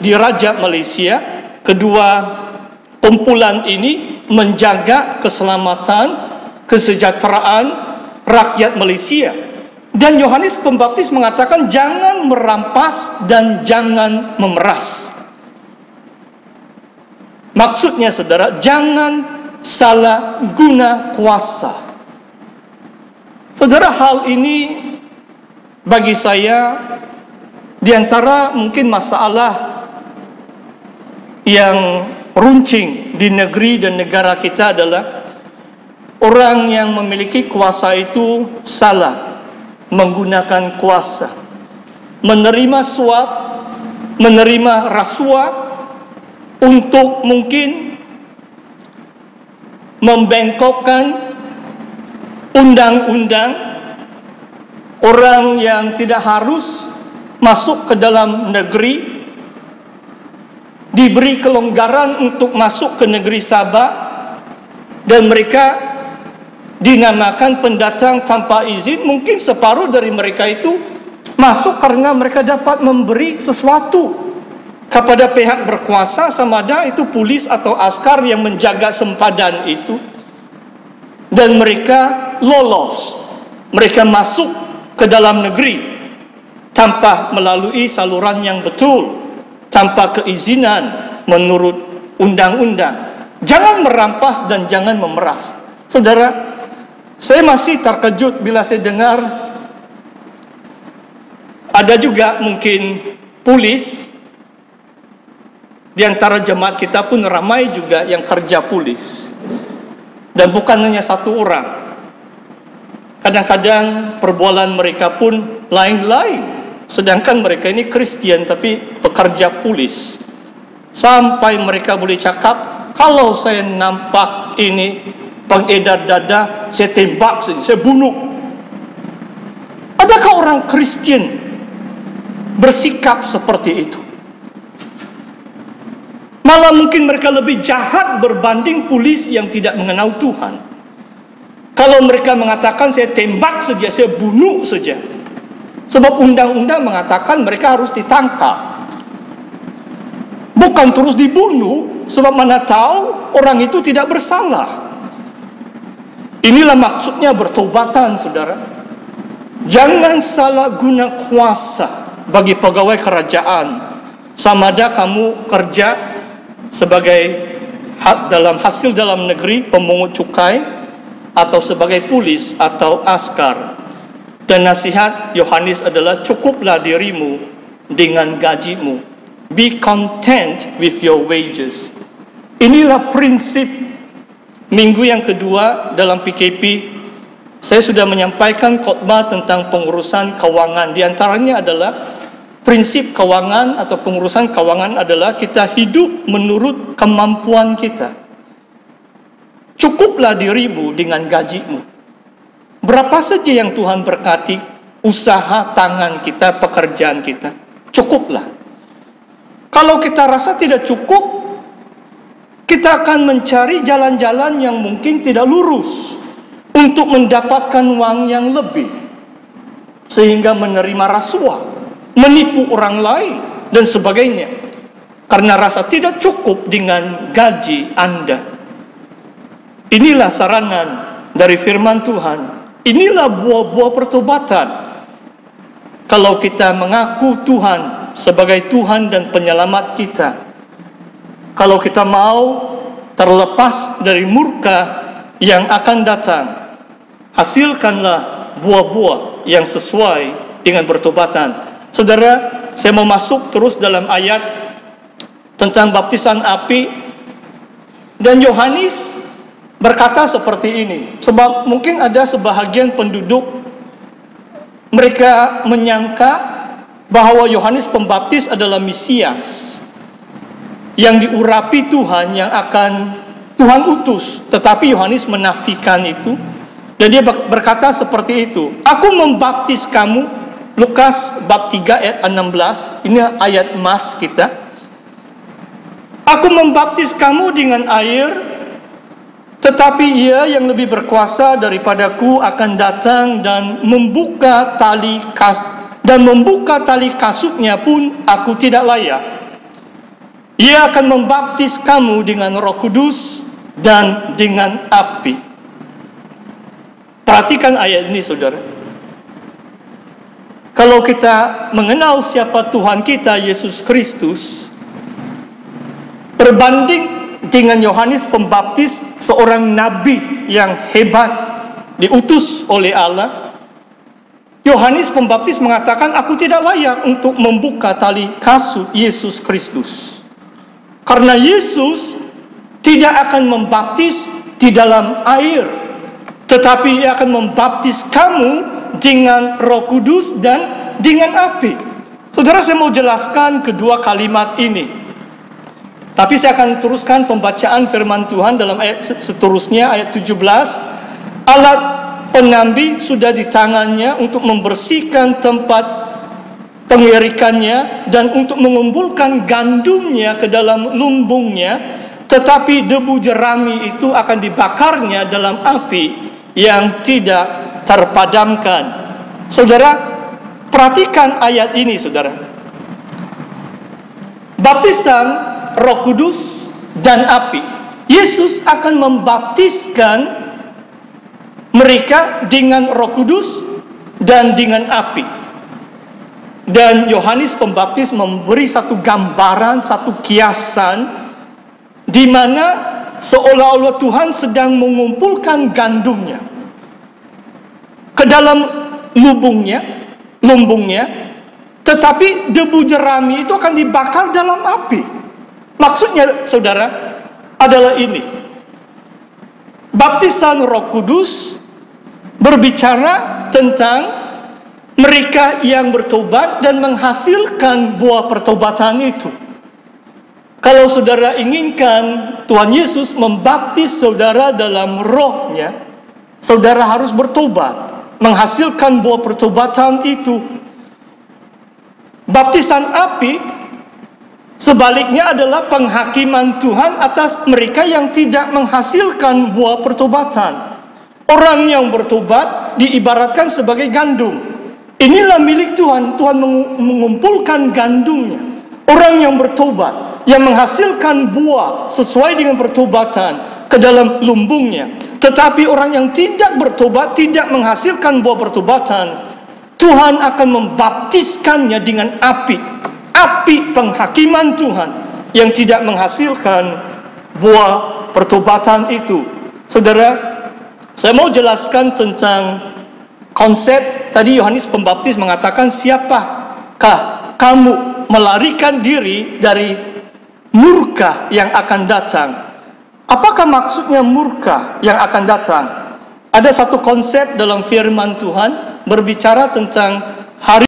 di Raja Malaysia. Kedua kumpulan ini menjaga keselamatan, kesejahteraan rakyat Malaysia. Dan Yohanes Pembaptis mengatakan jangan merampas dan jangan memeras. Maksudnya saudara, jangan salah guna kuasa. Saudara, hal ini bagi saya di antara mungkin masalah yang runcing di negeri dan negara kita adalah orang yang memiliki kuasa itu salah menggunakan kuasa, menerima suap, menerima rasuah untuk mungkin membengkokkan undang-undang orang yang tidak harus masuk ke dalam negeri, diberi kelonggaran untuk masuk ke negeri Sabah, dan mereka dinamakan pendatang tanpa izin. Mungkin separuh dari mereka itu masuk karena mereka dapat memberi sesuatu kepada pihak berkuasa, sama ada itu polis atau askar yang menjaga sempadan itu, dan mereka lolos, mereka masuk ke dalam negeri tanpa melalui saluran yang betul, tanpa keizinan menurut undang-undang. Jangan merampas dan jangan memeras. Saudara, saya masih terkejut bila saya dengar ada juga mungkin polis. Di antara jemaat kita pun ramai juga yang kerja polis. Dan bukan hanya satu orang. Kadang-kadang perbualan mereka pun lain-lain. Sedangkan mereka ini Kristian tapi pekerja polis. Sampai mereka boleh cakap, kalau saya nampak ini pengedar dada, saya tembak saja, saya bunuh. Adakah orang Kristian bersikap seperti itu? Malah mungkin mereka lebih jahat berbanding polis yang tidak mengenal Tuhan. Kalau mereka mengatakan saya tembak saja, saya bunuh saja. Sebab undang-undang mengatakan mereka harus ditangkap, bukan terus dibunuh, sebab mana tahu orang itu tidak bersalah. Inilah maksudnya bertobatan, saudara. Jangan salah guna kuasa bagi pegawai kerajaan. Sama ada kamu kerja sebagai hasil dalam negeri, pemungut cukai, atau sebagai polis atau askar. Dan nasihat Yohanes adalah cukuplah dirimu dengan gajimu. Be content with your wages. Inilah prinsip minggu yang kedua dalam PKP. Saya sudah menyampaikan khotbah tentang pengurusan keuangan. Di antaranya adalah prinsip keuangan atau pengurusan keuangan adalah kita hidup menurut kemampuan kita. Cukuplah dirimu dengan gajimu. Berapa saja yang Tuhan berkati usaha tangan kita, pekerjaan kita, cukuplah. Kalau kita rasa tidak cukup, kita akan mencari jalan-jalan yang mungkin tidak lurus untuk mendapatkan uang yang lebih, sehingga menerima rasuah, menipu orang lain, dan sebagainya. Karena rasa tidak cukup dengan gaji Anda. Inilah saranan dari firman Tuhan. Inilah buah-buah pertobatan. Kalau kita mengaku Tuhan sebagai Tuhan dan penyelamat kita, kalau kita mau terlepas dari murka yang akan datang, hasilkanlah buah-buah yang sesuai dengan pertobatan. Saudara, saya mau masuk terus dalam ayat tentang baptisan api. Dan Yohanes berkata seperti ini, sebab mungkin ada sebahagian penduduk mereka menyangka bahwa Yohanes Pembaptis adalah Mesias yang diurapi Tuhan, yang akan Tuhan utus. Tetapi Yohanes menafikan itu, dan dia berkata seperti itu. Aku membaptis kamu, Lukas bab 3 ayat 16, ini ayat emas kita. Aku membaptis kamu dengan air, tetapi Ia yang lebih berkuasa daripadaku akan datang dan membuka tali dan membuka tali kasutnya pun aku tidak layak. Ia akan membaptis kamu dengan Roh Kudus dan dengan api. Perhatikan ayat ini, saudara. Kalau kita mengenal siapa Tuhan kita, Yesus Kristus, berbanding dengan Yohanes Pembaptis, seorang nabi yang hebat, diutus oleh Allah, Yohanes Pembaptis mengatakan, aku tidak layak untuk membuka tali kasut Yesus Kristus. Karena Yesus tidak akan membaptis di dalam air, tetapi Ia akan membaptis kamu dengan Roh Kudus dan dengan api. Saudara, saya mau jelaskan kedua kalimat ini. Tapi saya akan teruskan pembacaan firman Tuhan dalam ayat seterusnya, ayat 17. Alat pengambi sudah di tangannya untuk membersihkan tempat pengerikannya dan untuk mengumpulkan gandumnya ke dalam lumbungnya, tetapi debu jerami itu akan dibakarnya dalam api yang tidak terpadamkan. Saudara, perhatikan ayat ini, saudara. Baptisan Roh Kudus dan api. Yesus akan membaptiskan mereka dengan Roh Kudus dan dengan api. Dan Yohanes Pembaptis memberi satu gambaran, satu kiasan, di mana seolah-olah Tuhan sedang mengumpulkan gandumnya ke dalam lumbungnya, tetapi debu jerami itu akan dibakar dalam api. Maksudnya, saudara, adalah ini. Baptisan Roh Kudus berbicara tentang mereka yang bertobat dan menghasilkan buah pertobatan itu. Kalau saudara inginkan Tuhan Yesus membaptis saudara dalam rohnya, saudara harus bertobat, menghasilkan buah pertobatan itu. Baptisan api sebaliknya adalah penghakiman Tuhan atas mereka yang tidak menghasilkan buah pertobatan. Orang yang bertobat diibaratkan sebagai gandum. Inilah milik Tuhan. Tuhan mengumpulkan gandumnya. Orang yang bertobat, yang menghasilkan buah sesuai dengan pertobatan ke dalam lumbungnya. Tetapi orang yang tidak bertobat, tidak menghasilkan buah pertobatan, Tuhan akan membaptiskannya dengan api. Api penghakiman Tuhan yang tidak menghasilkan buah pertobatan itu. Saudara, saya mau jelaskan tentang konsep tadi. Yohanes Pembaptis mengatakan, siapakah kamu melarikan diri dari murka yang akan datang? Apakah maksudnya murka yang akan datang? Ada satu konsep dalam firman Tuhan berbicara tentang hari